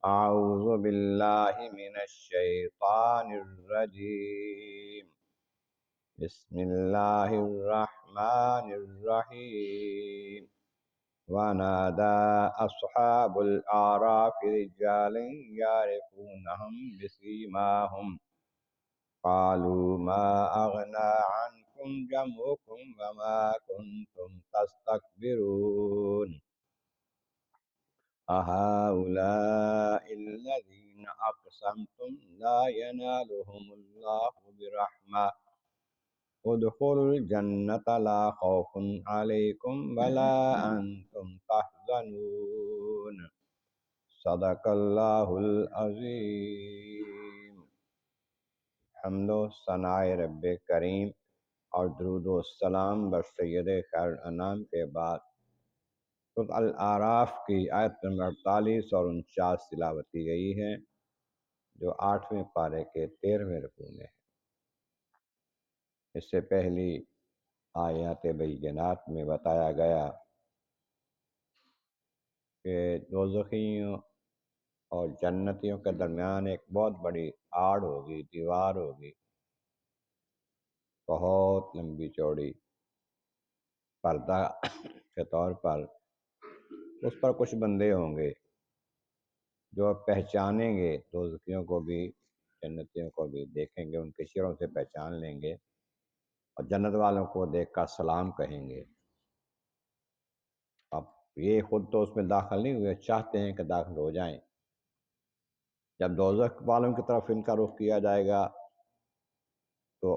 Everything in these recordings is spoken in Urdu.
أعوذ بالله من الشيطان الرجيم. بسم الله الرحمن الرحيم. ونادى أصحاب الأعراف رجالا يعرفونهم بسيماهم قالوا ما أغنى عنكم جمعكم وما كنتم تستكبرون أهؤلاء الذين أقسمتم لا ينالهم الله برحمة ادخلوا الجنة لا خوف عليكم ولا أنتم تحزنون صدق الله العظیم۔ حمد و ثناء رب کریم اور درود و السلام بر سید خیر الانام کے بعد سورۃ الاعراف کی آیت نمبر 48 اور 49 تلاوت کی گئی ہے، جو 8ویں پارے کے 13ویں رکوع میں ہے۔ اس سے پہلی آیات بینات میں بتایا گیا کہ دوزخیوں اور جنتیوں کے درمیان ایک بہت بڑی آڑ ہوگی، دیوار ہوگی، بہت لمبی چوڑی، پردہ کے طور پر اس پر کچھ بندے ہوں گے جو پہچانیں گے، دوزخیوں کو بھی جنتیوں کو بھی دیکھیں گے، ان کے چہروں سے پہچان لیں گے اور جنت والوں کو دیکھ کر سلام کہیں گے۔ اب یہ خود تو اس میں داخل نہیں ہوئے، چاہتے ہیں کہ داخل ہو جائیں۔ جب دوزخ والوں کی طرف ان کا رخ کیا جائے گا تو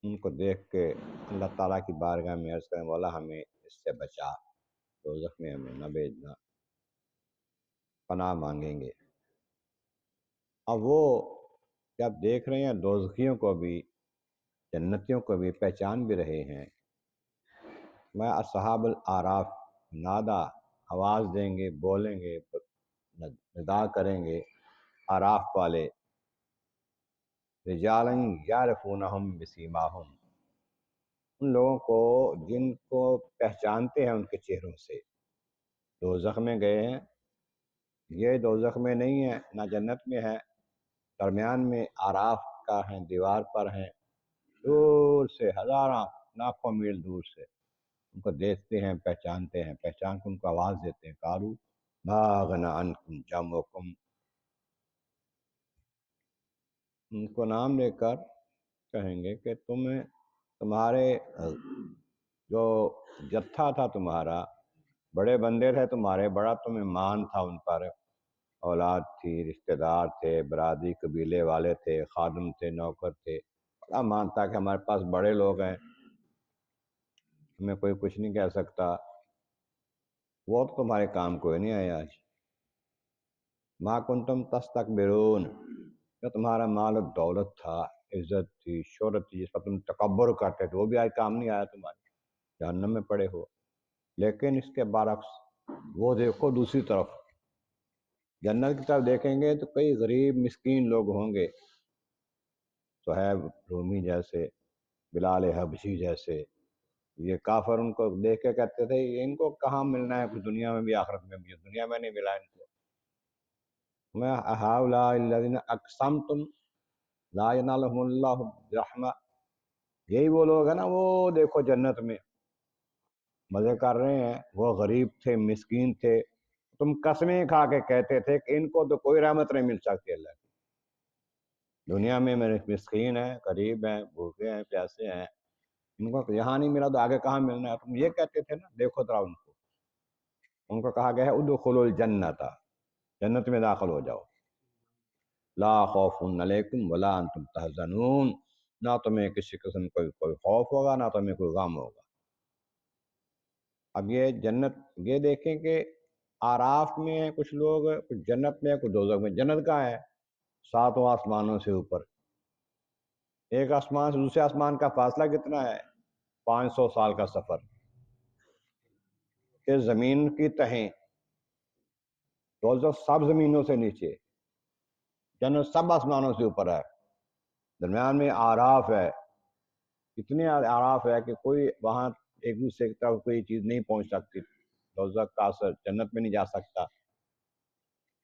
ان کو دیکھ کے اللہ تعالیٰ کی بارگاہ میں عرض کریں، مولا ہمیں اس سے بچا، دوزخ میں ہمیں نہ بھیجنا، پناہ مانگیں گے۔ اب وہ جب دیکھ رہے ہیں دوزخیوں کو بھی جنتیوں کو بھی پہچان بھی رہے ہیں، میں اصحاب الاعراف نادا آواز دیں گے، بولیں گے، ندا کریں گے، اعراف والے رجالاً یعرفونہم بسیماہم، ان لوگوں کو جن کو پہچانتے ہیں ان کے چہروں سے۔ دوزخ میں گئے ہیں، یہ دوزخ میں نہیں ہے، نہ جنت میں ہے، درمیان میں اعراف کا ہیں، دیوار پر ہیں، دور سے ہزاروں لاکھوں میل دور سے ان کو دیکھتے ہیں، پہچانتے ہیں، پہچان کے ان کو آواز دیتے ہیں، قالوا ما اغنی عنکم جمعکم، ان کو نام لے کر کہیں گے کہ تمہارے جو جتھا تھا، تمہارا بڑے بندے تھے تمہارے، بڑا تمہیں مان تھا ان پر، اولاد تھی، رشتہ دار تھے، برادری قبیلے والے تھے، خادم تھے، نوکر تھے، بڑا مان تھا کہ ہمارے پاس بڑے لوگ ہیں، ہمیں کوئی کچھ نہیں کہہ سکتا، وہ تو تمہارے کام کوئی نہیں آیا آج۔ ما کنتم تستکبرون، جو تمہارا مال و دولت تھا، عزت تھی، شہرت تھی، جس پر تم تکبر کرتے تھے، وہ بھی آج کام نہیں آیا تمہارے، جہنم میں پڑے ہو۔ لیکن اس کے برعکس وہ دیکھو دوسری طرف، جنت کی طرف دیکھیں گے تو کئی غریب مسکین لوگ ہوں گے، صہیب رومی جیسے، بلال حبشی جیسے، یہ کافر ان کو دیکھ کے کہتے تھے ان کو کہاں ملنا ہے کچھ، دنیا میں بھی آخرت میں بھی، دنیا میں نہیں ملا ان کو۔ میں ہؤلاء الذین اقسمتم لا ینالہم اللہ برحمہ، یہی وہ لوگ ہیں نا، وہ دیکھو جنت میں مزے کر رہے ہیں، وہ غریب تھے، مسکین تھے، تم قسمیں کھا کے کہتے تھے کہ ان کو تو کوئی رحمت نہیں مل سکتی اللہ کی، دنیا میں میرے مسکین ہیں، غریب ہیں، بھوکے ہیں، پیاسے ہیں، ان کو یہاں نہیں ملا تو آگے کہاں ملنا ہے، تم یہ کہتے تھے نا، دیکھو ذرا ان کو کہا گیا ہے ادخلوا الجنت، جنت میں داخل ہو جاؤ، لا خوف علیکم ولا انتم تحزنون، نہ تمہیں کسی قسم کوئی خوف ہوگا، نہ تمہیں کوئی غم ہوگا۔ اب یہ جنت، یہ دیکھیں کہ آراف میں ہیں کچھ لوگ، کچھ جنت میں، کچھ دوزخ میں۔ جنت کہاں ہے؟ 7 آسمانوں سے اوپر، ایک آسمان سے دوسرے آسمان کا فاصلہ کتنا ہے؟ 500 سال کا سفر۔ کہ زمین کی تہیں، دوزخ سب زمینوں سے نیچے، جنت سب آسمانوں سے اوپر ہے، درمیان میں آراف ہے، اتنے آراف ہے کہ کوئی وہاں ایک دوسرے کی طرف کوئی چیز نہیں پہنچ سکتی، دوزخ کا اثر جنت میں نہیں جا سکتا۔